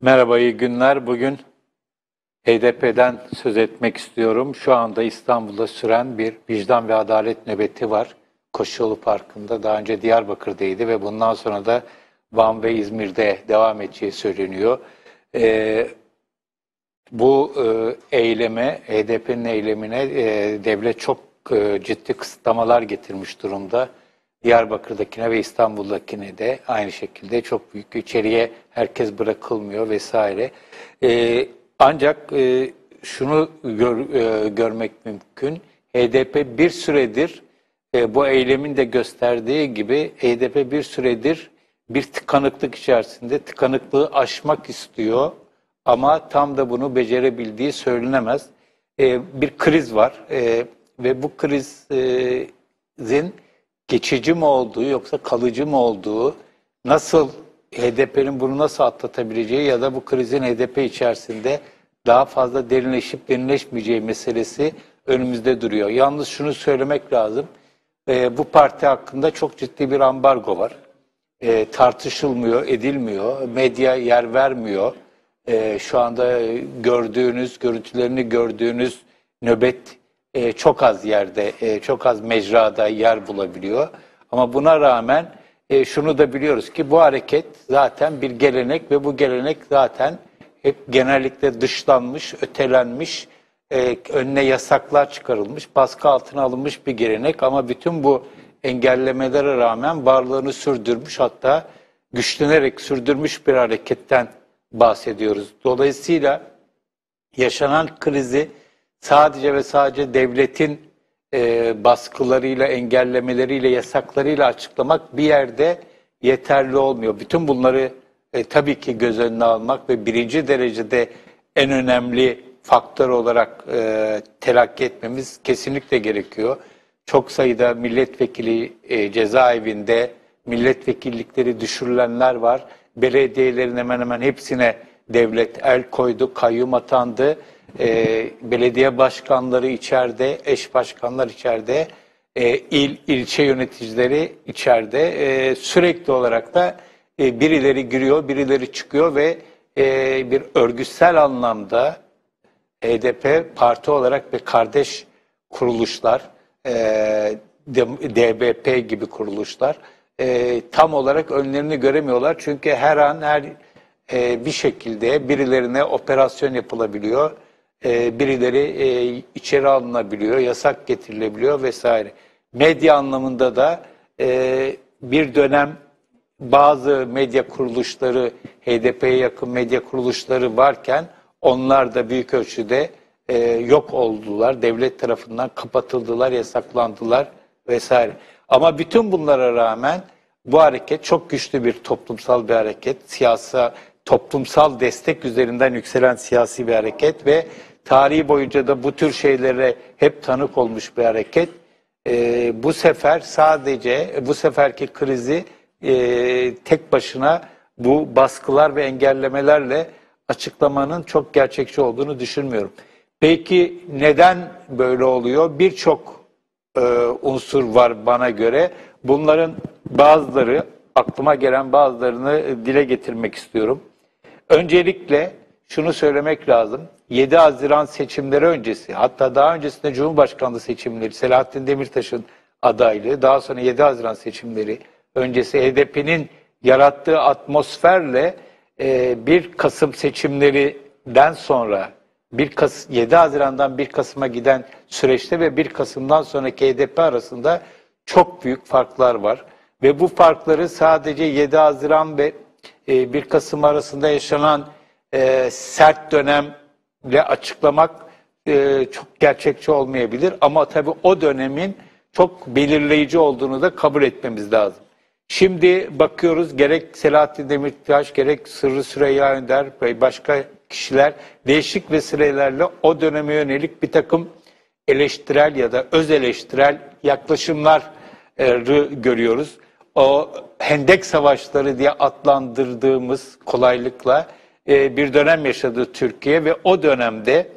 Merhaba, iyi günler. Bugün HDP'den söz etmek istiyorum. Şu anda İstanbul'da süren bir vicdan ve adalet nöbeti var. Koşuyolu Parkı'nda. Daha önce Diyarbakır'daydı ve bundan sonra da Van ve İzmir'de devam edeceği söyleniyor. Ee, bu eyleme, HDP'nin eylemine devlet çok ciddi kısıtlamalar getirmiş durumda. Diyarbakır'dakine ve İstanbul'dakine de aynı şekilde çok büyük içeriye herkes bırakılmıyor vesaire. Ancak şunu görmek mümkün. HDP bir süredir bu eylemin de gösterdiği gibi HDP bir süredir bir tıkanıklık içerisinde tıkanıklığı aşmak istiyor ama tam da bunu becerebildiği söylenemez. Bir kriz var ve bu krizin geçici mi olduğu yoksa kalıcı mı olduğu, nasıl HDP'nin bunu nasıl atlatabileceği ya da bu krizin HDP içerisinde daha fazla derinleşip derinleşmeyeceği meselesi önümüzde duruyor. Yalnız şunu söylemek lazım, bu parti hakkında çok ciddi bir ambargo var. Tartışılmıyor, edilmiyor, medya yer vermiyor. Şu anda görüntülerini gördüğünüz nöbet çok az yerde, çok az mecrada yer bulabiliyor. Ama buna rağmen şunu da biliyoruz ki bu hareket zaten bir gelenek ve bu gelenek zaten hep genellikle dışlanmış, ötelenmiş, önüne yasaklar çıkarılmış, baskı altına alınmış bir gelenek. Ama bütün bu engellemelere rağmen varlığını sürdürmüş, hatta güçlenerek sürdürmüş bir hareketten bahsediyoruz. Dolayısıyla yaşanan krizi sadece ve sadece devletin baskılarıyla, engellemeleriyle, yasaklarıyla açıklamak bir yerde yeterli olmuyor. Bütün bunları tabii ki göz önüne almak ve birinci derecede en önemli faktör olarak telakki etmemiz kesinlikle gerekiyor. Çok sayıda milletvekili cezaevinde, milletvekillikleri düşürülenler var. Belediyelerin hemen hemen hepsine devlet el koydu, kayyum atandı. Belediye başkanları içeride, eş başkanlar içeride, ilçe yöneticileri içeride. Sürekli olarak da birileri giriyor, birileri çıkıyor ve bir örgütsel anlamda HDP parti olarak ve kardeş kuruluşlar, DBP gibi kuruluşlar tam olarak önlerini göremiyorlar. Çünkü her an bir şekilde birilerine operasyon yapılabiliyor, birileri içeri alınabiliyor, yasak getirilebiliyor vesaire. Medya anlamında da bir dönem bazı medya kuruluşları, HDP'ye yakın medya kuruluşları varken onlar da büyük ölçüde yok oldular. Devlet tarafından kapatıldılar, yasaklandılar vesaire. Ama bütün bunlara rağmen bu hareket çok güçlü bir toplumsal bir hareket. Toplumsal destek üzerinden yükselen siyasi bir hareket ve tarihi boyunca da bu tür şeylere hep tanık olmuş bir hareket. Bu seferki krizi tek başına bu baskılar ve engellemelerle açıklamanın çok gerçekçi olduğunu düşünmüyorum. Peki neden böyle oluyor? Birçok unsur var bana göre. Bunların bazıları, aklıma gelen bazılarını dile getirmek istiyorum. Öncelikle şunu söylemek lazım. 7 Haziran seçimleri öncesi, hatta daha öncesinde Cumhurbaşkanlığı seçimleri, Selahattin Demirtaş'ın adaylığı, daha sonra 7 Haziran seçimleri öncesi HDP'nin yarattığı atmosferle 1 Kasım seçimlerinden sonra 7 Haziran'dan 1 Kasım'a giden süreçte ve 1 Kasım'dan sonraki HDP arasında çok büyük farklar var. Ve bu farkları sadece 7 Haziran ve 1 Kasım arasında yaşanan sert dönemle açıklamak çok gerçekçi olmayabilir. Ama tabii o dönemin çok belirleyici olduğunu da kabul etmemiz lazım. Şimdi bakıyoruz, gerek Selahattin Demirtaş, gerek Sırrı Süreyya Önder ve başka kişiler değişik vesilelerle o döneme yönelik bir takım eleştirel ya da öz eleştirel yaklaşımlar görüyoruz. O Hendek Savaşları diye adlandırdığımız kolaylıkla bir dönem yaşadı Türkiye ve o dönemde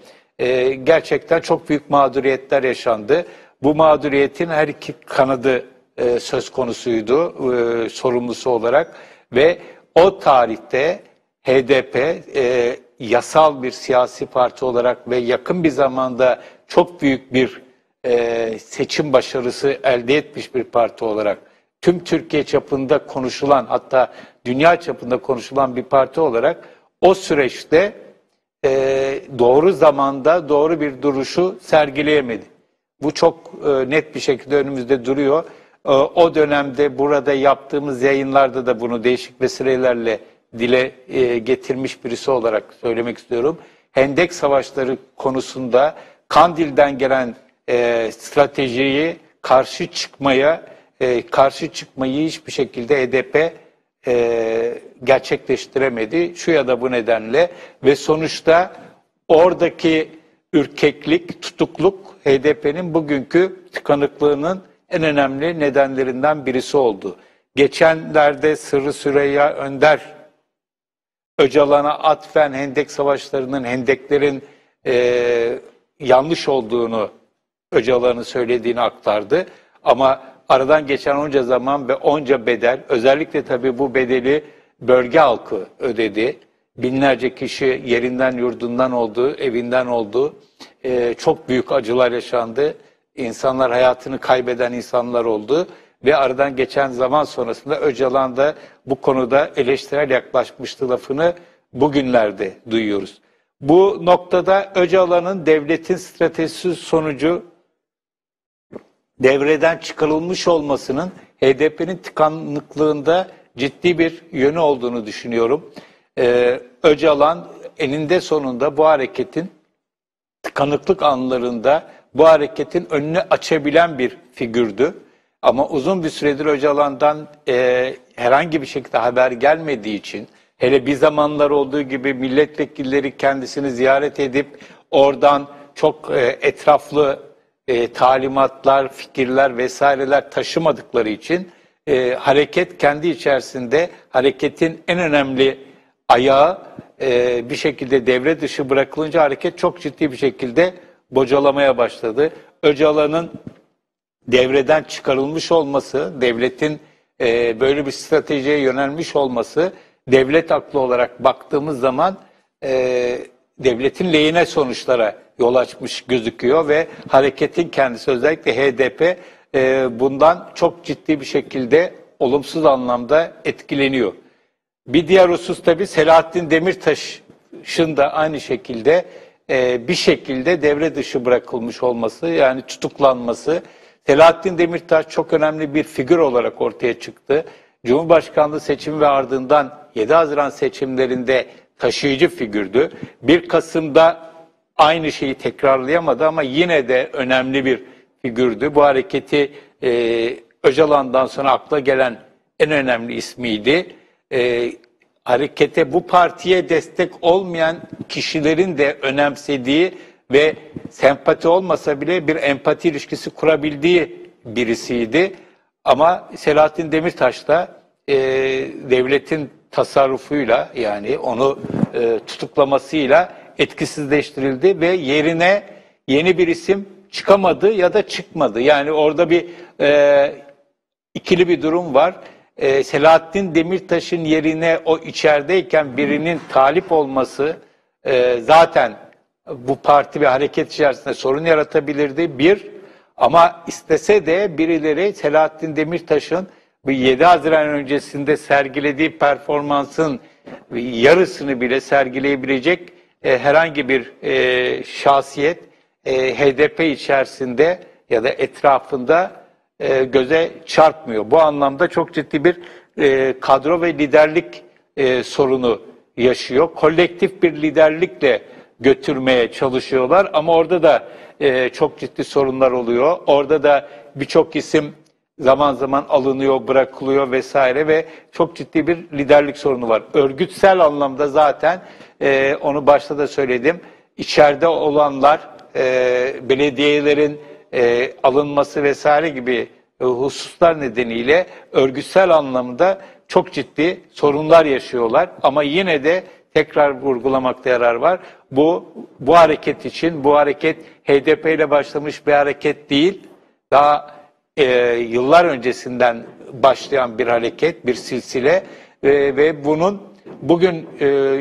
gerçekten çok büyük mağduriyetler yaşandı. Bu mağduriyetin her iki kanadı söz konusuydu sorumlusu olarak ve o tarihte HDP yasal bir siyasi parti olarak ve yakın bir zamanda çok büyük bir seçim başarısı elde etmiş bir parti olarak, tüm Türkiye çapında konuşulan, hatta dünya çapında konuşulan bir parti olarak o süreçte doğru zamanda doğru bir duruşu sergileyemedi. Bu çok net bir şekilde önümüzde duruyor. O dönemde burada yaptığımız yayınlarda da bunu değişik vesilelerle dile getirmiş birisi olarak söylemek istiyorum. Hendek Savaşları konusunda Kandil'den gelen stratejiyi karşı çıkmayı hiçbir şekilde HDP gerçekleştiremedi. Şu ya da bu nedenle ve sonuçta oradaki ürkeklik, tutukluk HDP'nin bugünkü tıkanıklığının en önemli nedenlerinden birisi oldu. Geçenlerde Sırrı Süreyya Önder Öcalan'a atfen Hendek Savaşları'nın, hendeklerin yanlış olduğunu Öcalan'ın söylediğini aktardı. Ama aradan geçen onca zaman ve onca bedel, özellikle tabii bu bedeli bölge halkı ödedi. Binlerce kişi yerinden yurdundan oldu, evinden oldu. Çok büyük acılar yaşandı. İnsanlar hayatını kaybeden insanlar oldu. Ve aradan geçen zaman sonrasında Öcalan da bu konuda eleştirel yaklaşmıştı lafını bugünlerde duyuyoruz. Bu noktada Öcalan'ın devletin stratejisi sonucu devreden çıkarılmış olmasının HDP'nin tıkanıklığında ciddi bir yönü olduğunu düşünüyorum. Öcalan eninde sonunda bu hareketin tıkanıklık anlarında bu hareketin önünü açabilen bir figürdü. Ama uzun bir süredir Öcalan'dan herhangi bir şekilde haber gelmediği için, hele bir zamanlar olduğu gibi milletvekilleri kendisini ziyaret edip oradan çok etraflı talimatlar, fikirler vesaireler taşımadıkları için hareket kendi içerisinde hareketin en önemli ayağı bir şekilde devre dışı bırakılınca hareket çok ciddi bir şekilde bocalamaya başladı. Öcalan'ın devreden çıkarılmış olması, devletin böyle bir stratejiye yönelmiş olması, devlet aklı olarak baktığımız zaman devletin lehine sonuçlara yol açmış gözüküyor ve hareketin kendisi, özellikle HDP bundan çok ciddi bir şekilde olumsuz anlamda etkileniyor. Bir diğer husus tabii Selahattin Demirtaş'ın da aynı şekilde bir şekilde devre dışı bırakılmış olması, yani tutuklanması. Selahattin Demirtaş çok önemli bir figür olarak ortaya çıktı. Cumhurbaşkanlığı seçimi ve ardından 7 Haziran seçimlerinde taşıyıcı figürdü. 1 Kasım'da aynı şeyi tekrarlayamadı ama yine de önemli bir figürdü. Bu hareketi Öcalan'dan sonra akla gelen en önemli ismiydi. Harekete, bu partiye destek olmayan kişilerin de önemsediği ve sempati olmasa bile bir empati ilişkisi kurabildiği birisiydi. Ama Selahattin Demirtaş da devletin tasarrufuyla, yani onu tutuklamasıyla etkisizleştirildi ve yerine yeni bir isim çıkamadı ya da çıkmadı. Yani orada bir ikili bir durum var. Selahattin Demirtaş'ın yerine o içerideyken birinin talip olması zaten bu parti ve hareket içerisinde sorun yaratabilirdi. Bir, ama istese de birileri Selahattin Demirtaş'ın 7 Haziran öncesinde sergilediği performansın yarısını bile sergileyebilecek herhangi bir şahsiyet HDP içerisinde ya da etrafında göze çarpmıyor. Bu anlamda çok ciddi bir kadro ve liderlik sorunu yaşıyor. Kolektif bir liderlikle götürmeye çalışıyorlar ama orada da çok ciddi sorunlar oluyor. Orada da birçok isim zaman zaman alınıyor, bırakılıyor vesaire ve çok ciddi bir liderlik sorunu var. Örgütsel anlamda zaten onu başta da söyledim. İçeride olanlar, belediyelerin alınması vesaire gibi hususlar nedeniyle örgütsel anlamda çok ciddi sorunlar yaşıyorlar. Ama yine de tekrar vurgulamakta yarar var. Bu hareket için, bu hareket HDP ile başlamış bir hareket değil. Daha yıllar öncesinden başlayan bir hareket, bir silsile ve bunun bugün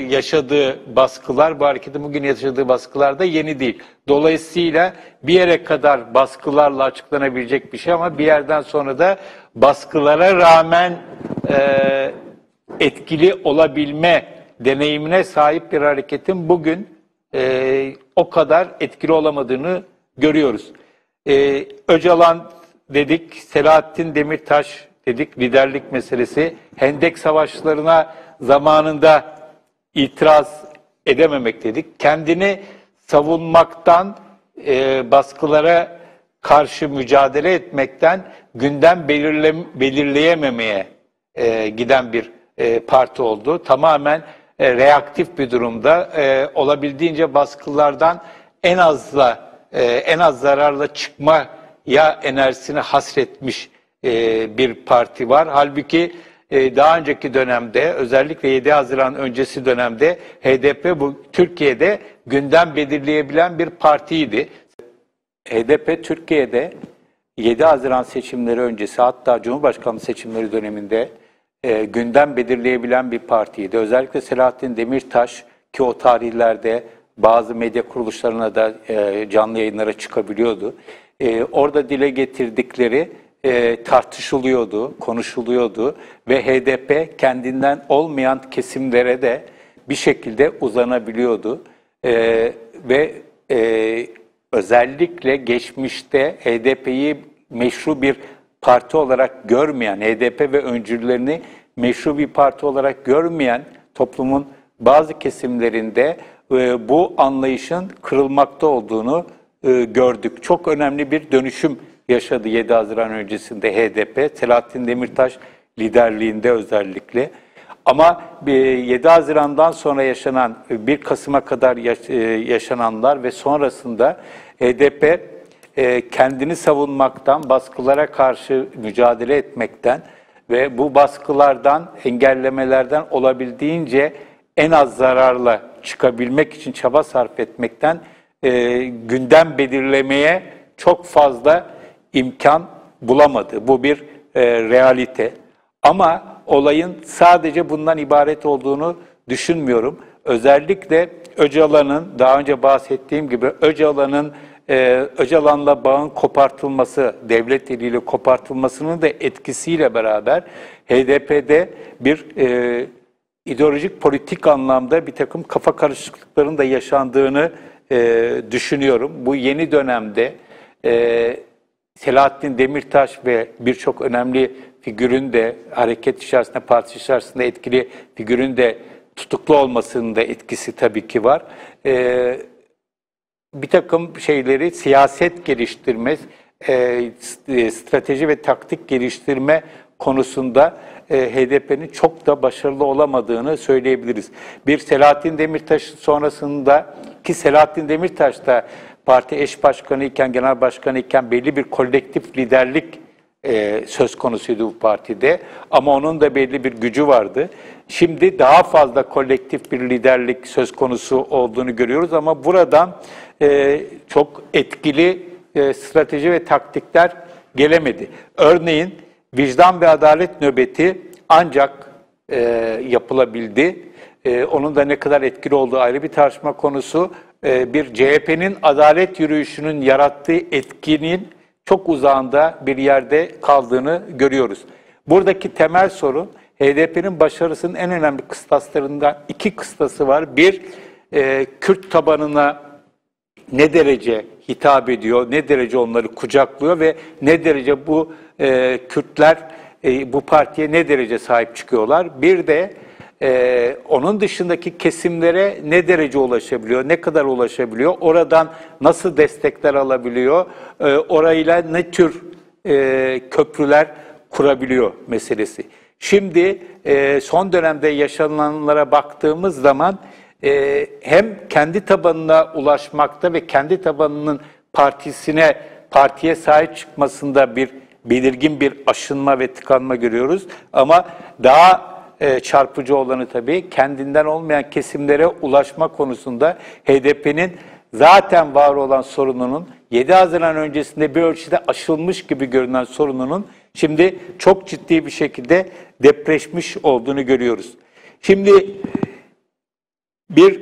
yaşadığı baskılar, bu hareketin bugün yaşadığı baskılar da yeni değil. Dolayısıyla bir yere kadar baskılarla açıklanabilecek bir şey ama bir yerden sonra da baskılara rağmen etkili olabilme deneyimine sahip bir hareketin bugün o kadar etkili olamadığını görüyoruz. Öcalan dedik, Selahattin Demirtaş dedik, liderlik meselesi. Hendek savaşlarına zamanında itiraz edememek dedik. Kendini savunmaktan, baskılara karşı mücadele etmekten gündem belirleyememeye giden bir parti oldu. Tamamen reaktif bir durumda, olabildiğince baskılardan en az zararla çıkmaya enerjisini hasretmiş bir parti var. Halbuki daha önceki dönemde, özellikle 7 Haziran öncesi dönemde HDP bu Türkiye'de gündem belirleyebilen bir partiydi. HDP Türkiye'de 7 Haziran seçimleri öncesi, hatta Cumhurbaşkanlığı seçimleri döneminde gündem belirleyebilen bir partiydi. Özellikle Selahattin Demirtaş, ki o tarihlerde bazı medya kuruluşlarına da canlı yayınlara çıkabiliyordu. Orada dile getirdikleri tartışılıyordu, konuşuluyordu ve HDP kendinden olmayan kesimlere de bir şekilde uzanabiliyordu. Ve özellikle geçmişte HDP'yi meşru bir parti olarak görmeyen, HDP ve öncülerini meşru bir parti olarak görmeyen toplumun bazı kesimlerinde bu anlayışın kırılmakta olduğunu gördük. Çok önemli bir dönüşüm yaşadı 7 Haziran öncesinde HDP, Selahattin Demirtaş liderliğinde özellikle. Ama 7 Haziran'dan sonra yaşanan, 1 Kasım'a kadar yaşananlar ve sonrasında HDP kendini savunmaktan, baskılara karşı mücadele etmekten ve bu baskılardan, engellemelerden olabildiğince en az zararla çıkabilmek için çaba sarf etmekten gündem belirlemeye çok fazla imkan bulamadı. Bu bir realite. Ama olayın sadece bundan ibaret olduğunu düşünmüyorum. Özellikle Öcalan'ın, daha önce bahsettiğim gibi Öcalan'la bağın kopartılması, devlet eliyle kopartılmasının da etkisiyle beraber HDP'de bir ideolojik politik anlamda bir takım kafa karışıklıklarının da yaşandığını düşünüyorum. Bu yeni dönemde Selahattin Demirtaş ve birçok önemli figürün de hareket içerisinde, parti içerisinde etkili figürün de tutuklu olmasının da etkisi tabii ki var. Bir takım şeyleri siyaset geliştirme, strateji ve taktik geliştirme konusunda HDP'nin çok da başarılı olamadığını söyleyebiliriz. Bir Selahattin Demirtaş sonrasında, ki Selahattin Demirtaş da parti eş başkanı iken, genel başkanı iken belli bir kolektif liderlik söz konusuydu bu partide. Ama onun da belli bir gücü vardı. Şimdi daha fazla kolektif bir liderlik söz konusu olduğunu görüyoruz ama buradan çok etkili strateji ve taktikler gelemedi. Örneğin vicdan ve adalet nöbeti ancak yapılabildi. Onun da ne kadar etkili olduğu ayrı bir tartışma konusu. Bir CHP'nin adalet yürüyüşünün yarattığı etkinin çok uzağında bir yerde kaldığını görüyoruz. Buradaki temel sorun, HDP'nin başarısının en önemli kıstaslarından 2 kıstası var. Bir, Kürt tabanına ne derece hitap ediyor, ne derece onları kucaklıyor ve ne derece bu Kürtler bu partiye ne derece sahip çıkıyorlar. Bir de onun dışındaki kesimlere ne derece ulaşabiliyor, ne kadar ulaşabiliyor, oradan nasıl destekler alabiliyor, orayla ne tür köprüler kurabiliyor meselesi. Şimdi son dönemde yaşananlara baktığımız zaman hem kendi tabanına ulaşmakta ve kendi tabanının partiye sahip çıkmasında bir belirgin bir aşınma ve tıkanma görüyoruz. Ama daha çarpıcı olanı tabii kendinden olmayan kesimlere ulaşma konusunda HDP'nin zaten var olan sorununun 7 Haziran öncesinde bir ölçüde aşılmış gibi görünen sorununun şimdi çok ciddi bir şekilde depreşmiş olduğunu görüyoruz. Şimdi bir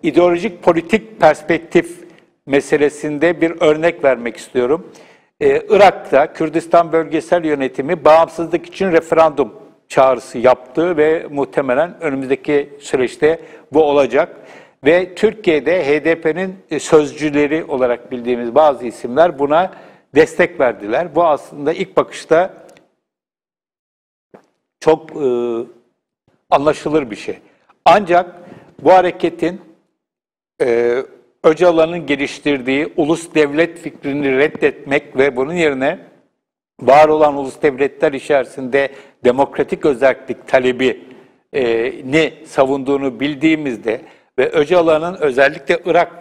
ideolojik politik perspektif meselesinde bir örnek vermek istiyorum. Irak'ta Kürdistan Bölgesel Yönetimi bağımsızlık için referandum çağrısı yaptı ve muhtemelen önümüzdeki süreçte bu olacak. Ve Türkiye'de HDP'nin sözcüleri olarak bildiğimiz bazı isimler buna destek verdiler. Bu aslında ilk bakışta çok anlaşılır bir şey. Ancak bu hareketin Öcalan'ın geliştirdiği ulus devlet fikrini reddetmek ve bunun yerine var olan ulus devletler içerisinde demokratik özellik talebini savunduğunu bildiğimizde ve Öcalan'ın özellikle Irak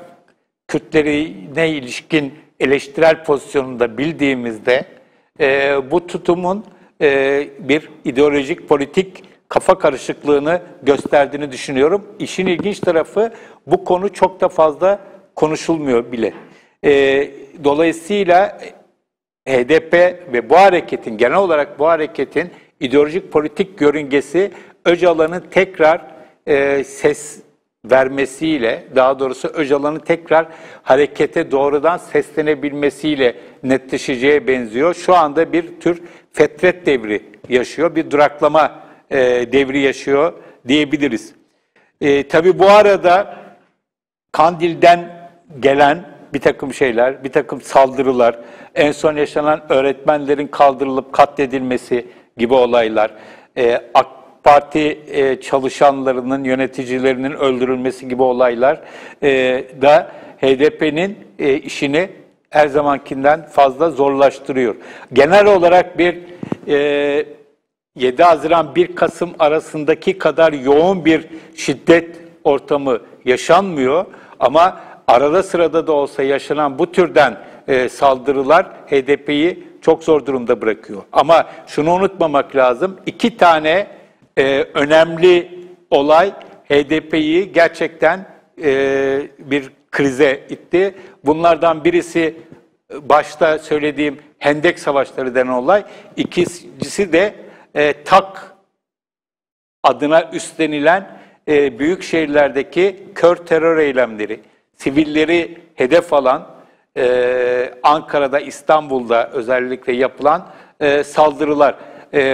Kürtlerine ilişkin eleştirel pozisyonunda bildiğimizde bu tutumun bir ideolojik politik kafa karışıklığını gösterdiğini düşünüyorum. İşin ilginç tarafı bu konu çok da fazla konuşulmuyor bile. Dolayısıyla HDP ve bu hareketin, genel olarak bu hareketin ideolojik politik yörüngesi Öcalan'ın tekrar ses vermesiyle, daha doğrusu Öcalan'ın tekrar harekete doğrudan seslenebilmesiyle netleşeceğe benziyor. Şu anda bir tür fetret devri yaşıyor, bir duraklama devri yaşıyor diyebiliriz. Tabii bu arada Kandil'den gelen bir takım şeyler, bir takım saldırılar, en son yaşanan öğretmenlerin kaldırılıp katledilmesi gibi olaylar, AK Parti çalışanlarının, yöneticilerinin öldürülmesi gibi olaylar da HDP'nin işini her zamankinden fazla zorlaştırıyor. Genel olarak bir 7 Haziran 1 Kasım arasındaki kadar yoğun bir şiddet ortamı yaşanmıyor ama arada sırada da olsa yaşanan bu türden saldırılar HDP'yi çok zor durumda bırakıyor. Ama şunu unutmamak lazım, 2 tane önemli olay HDP'yi gerçekten bir krize itti. Bunlardan birisi başta söylediğim Hendek Savaşları denen olay, ikincisi de TAK adına üstlenilen büyük şehirlerdeki kör terör eylemleri, sivilleri hedef alan, Ankara'da, İstanbul'da özellikle yapılan saldırılar.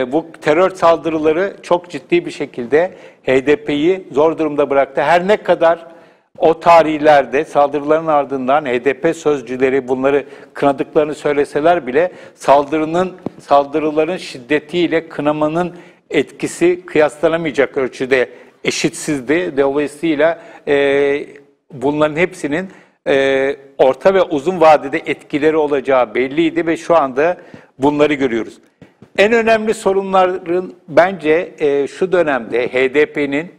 Bu terör saldırıları çok ciddi bir şekilde HDP'yi zor durumda bıraktı. Her ne kadar o tarihlerde saldırıların ardından HDP sözcüleri bunları kınadıklarını söyleseler bile saldırıların şiddetiyle kınamanın etkisi kıyaslanamayacak ölçüde eşitsizdi. Dolayısıyla bunların hepsinin orta ve uzun vadede etkileri olacağı belliydi ve şu anda bunları görüyoruz. En önemli sorunların bence şu dönemde HDP'nin,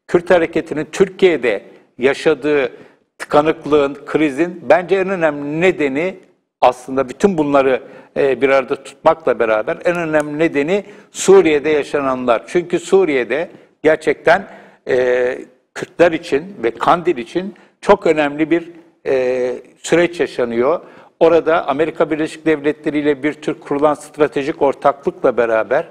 Kürt hareketinin Türkiye'de yaşadığı tıkanıklığın, krizin bence en önemli nedeni aslında bütün bunları bir arada tutmakla beraber en önemli nedeni Suriye'de yaşananlar. Çünkü Suriye'de gerçekten Kürtler için ve Kandil için çok önemli bir süreç yaşanıyor. Orada Amerika Birleşik Devletleri ile bir tür kurulan stratejik ortaklıkla beraber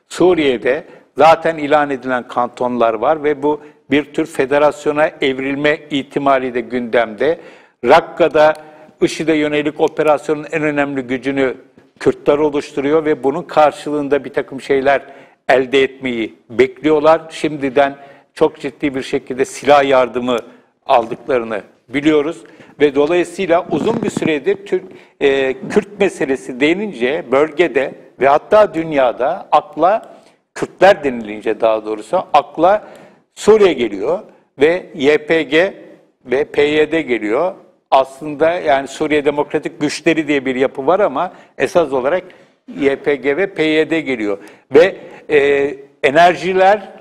Suriye'de zaten ilan edilen kantonlar var ve bu bir tür federasyona evrilme ihtimali de gündemde. Rakka'da IŞİD'e yönelik operasyonun en önemli gücünü Kürtler oluşturuyor ve bunun karşılığında bir takım şeyler elde etmeyi bekliyorlar. Şimdiden çok ciddi bir şekilde silah yardımı aldıklarını biliyoruz ve dolayısıyla uzun bir süredir Kürt meselesi denince bölgede ve hatta dünyada akla, Kürtler denilince daha doğrusu akla Suriye geliyor ve YPG ve PYD geliyor. Aslında yani Suriye Demokratik Güçleri diye bir yapı var ama esas olarak YPG ve PYD geliyor. Ve enerjiler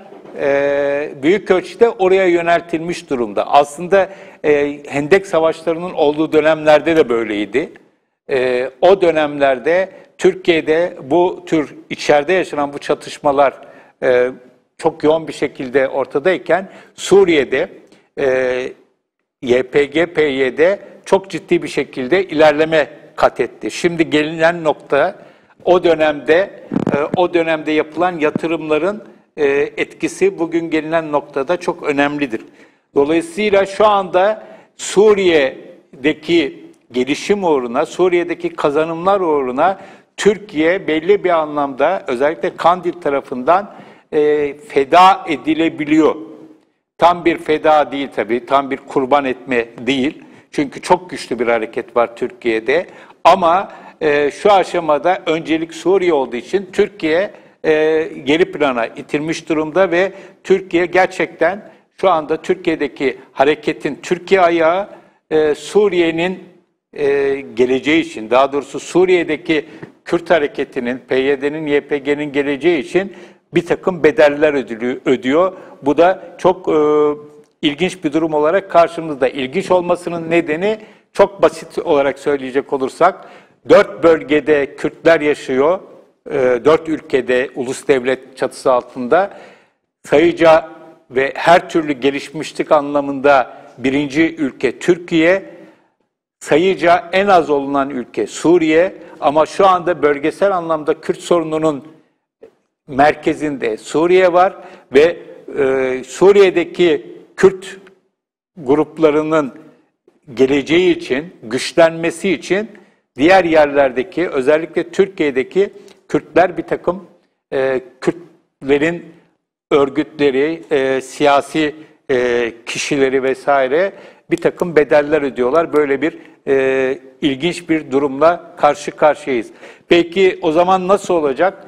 büyük ölçüde oraya yöneltilmiş durumda. Aslında Hendek Savaşları'nın olduğu dönemlerde de böyleydi. O dönemlerde Türkiye'de bu tür içeride yaşanan bu çatışmalar çok yoğun bir şekilde ortadayken Suriye'de YPG, PYD çok ciddi bir şekilde ilerleme kat etti. Şimdi gelinen nokta o dönemde yapılan yatırımların etkisi bugün gelinen noktada çok önemlidir. Dolayısıyla şu anda Suriye'deki gelişim uğruna, Suriye'deki kazanımlar uğruna Türkiye belli bir anlamda özellikle Kandil tarafından feda edilebiliyor. Tam bir feda değil tabii, tam bir kurban etme değil. Çünkü çok güçlü bir hareket var Türkiye'de. Ama şu aşamada öncelik Suriye olduğu için Türkiye geri plana itilmiş durumda ve Türkiye gerçekten şu anda Türkiye'deki hareketin Türkiye ayağı Suriye'nin geleceği için, daha doğrusu Suriye'deki Kürt hareketinin, PYD'nin, YPG'nin geleceği için bir takım bedeller ödüyor. Bu da çok ilginç bir durum olarak karşımızda. İlginç olmasının nedeni çok basit olarak söyleyecek olursak, 4 bölgede Kürtler yaşıyor, 4 ülkede ulus devlet çatısı altında sayıca ve her türlü gelişmişlik anlamında birinci ülke Türkiye, sayıca en az olunan ülke Suriye ama şu anda bölgesel anlamda Kürt sorununun merkezinde Suriye var ve Suriye'deki Kürt gruplarının geleceği için, güçlenmesi için diğer yerlerdeki, özellikle Türkiye'deki Kürtler bir takım Kürtlerin örgütleri, siyasi kişileri vesaire bir takım bedeller ödüyorlar. Böyle bir ilginç bir durumla karşı karşıyayız. Peki o zaman nasıl olacak?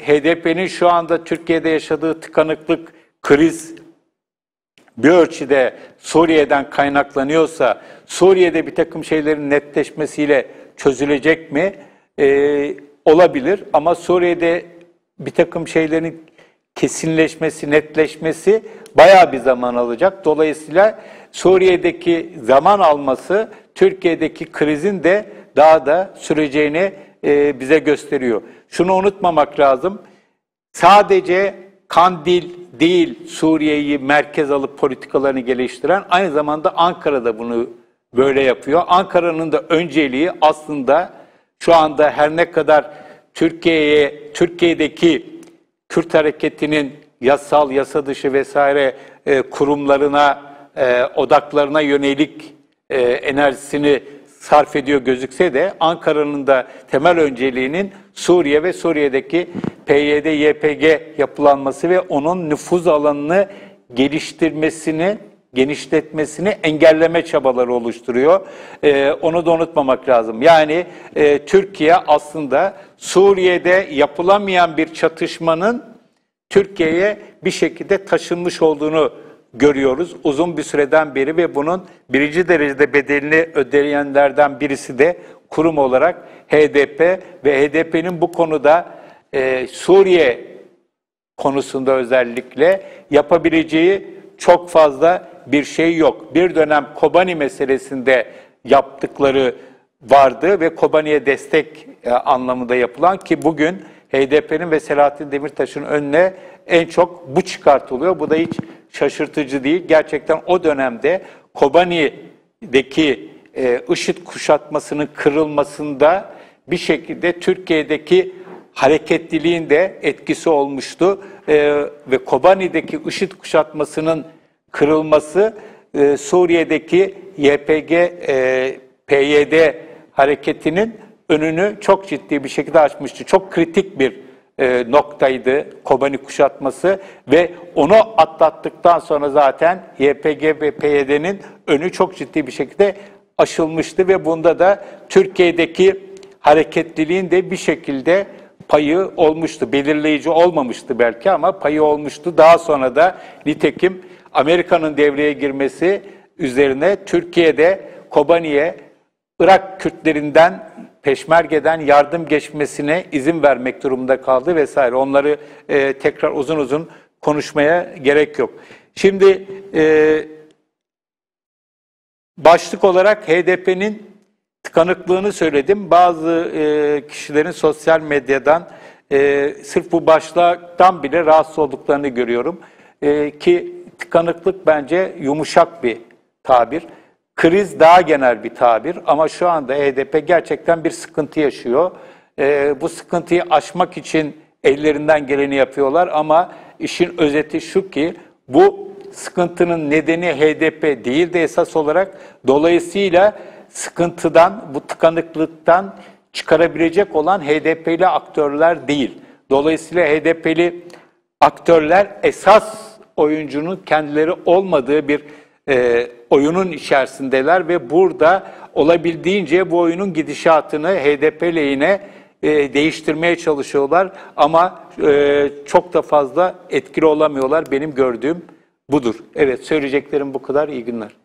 HDP'nin şu anda Türkiye'de yaşadığı tıkanıklık, kriz bir ölçüde Suriye'den kaynaklanıyorsa Suriye'de bir takım şeylerin netleşmesiyle çözülecek mi? Olabilir ama Suriye'de bir takım şeylerin kesinleşmesi, netleşmesi bayağı bir zaman alacak. Dolayısıyla Suriye'deki zaman alması Türkiye'deki krizin de daha da süreceğini bize gösteriyor. Şunu unutmamak lazım. Sadece Kandil değil Suriye'yi merkez alıp politikalarını geliştiren, aynı zamanda Ankara'da bunu böyle yapıyor. Ankara'nın da önceliği aslında şu anda her ne kadar Türkiye'deki Kürt hareketinin yasal, yasa dışı vesaire kurumlarına, odaklarına yönelik enerjisini sarf ediyor gözükse de Ankara'nın da temel önceliğinin Suriye ve Suriye'deki PYD, YPG yapılanması ve onun nüfuz alanını geliştirmesini, genişletmesini engelleme çabaları oluşturuyor. Onu da unutmamak lazım. Yani Türkiye aslında Suriye'de yapılamayan bir çatışmanın Türkiye'ye bir şekilde taşınmış olduğunu görüyoruz uzun bir süreden beri ve bunun birinci derecede bedelini ödeyenlerden birisi de kurum olarak HDP ve HDP'nin bu konuda Suriye konusunda özellikle yapabileceği çok fazla bir şey yok. Bir dönem Kobani meselesinde yaptıkları vardı ve Kobani'ye destek anlamında yapılan ki bugün HDP'nin ve Selahattin Demirtaş'ın önüne en çok bu çıkartılıyor. Bu da hiç şaşırtıcı değil. Gerçekten o dönemde Kobani'deki IŞİD kuşatmasının kırılmasında bir şekilde Türkiye'deki hareketliliğin de etkisi olmuştu. Ve Kobani'deki IŞİD kuşatmasının kırılması Suriye'deki YPG, PYD hareketinin önünü çok ciddi bir şekilde açmıştı. Çok kritik bir noktaydı Kobani kuşatması ve onu atlattıktan sonra zaten YPG ve PYD'nin önü çok ciddi bir şekilde aşılmıştı ve bunda da Türkiye'deki hareketliliğin de bir şekilde payı olmuştu. Belirleyici olmamıştı belki ama payı olmuştu. Daha sonra da nitekim Amerika'nın devreye girmesi üzerine Türkiye'de Kobani'ye Irak Kürtlerinden, Peşmerge'den yardım geçmesine izin vermek durumunda kaldı vesaire. Onları tekrar uzun uzun konuşmaya gerek yok. Şimdi başlık olarak HDP'nin tıkanıklığını söyledim. Bazı kişilerin sosyal medyadan sırf bu başlıktan bile rahatsız olduklarını görüyorum. Ki tıkanıklık bence yumuşak bir tabir. Kriz daha genel bir tabir ama şu anda HDP gerçekten bir sıkıntı yaşıyor. Bu sıkıntıyı aşmak için ellerinden geleni yapıyorlar ama işin özeti şu ki bu sıkıntının nedeni HDP değildi esas olarak. Dolayısıyla sıkıntıdan, bu tıkanıklıktan çıkarabilecek olan HDP'li aktörler değil. Dolayısıyla HDP'li aktörler esas oyuncunun kendileri olmadığı bir oyunun içerisindeler ve burada olabildiğince bu oyunun gidişatını HDP lehine değiştirmeye çalışıyorlar ama çok da fazla etkili olamıyorlar. Benim gördüğüm budur. Evet, söyleyeceklerim bu kadar. İyi günler.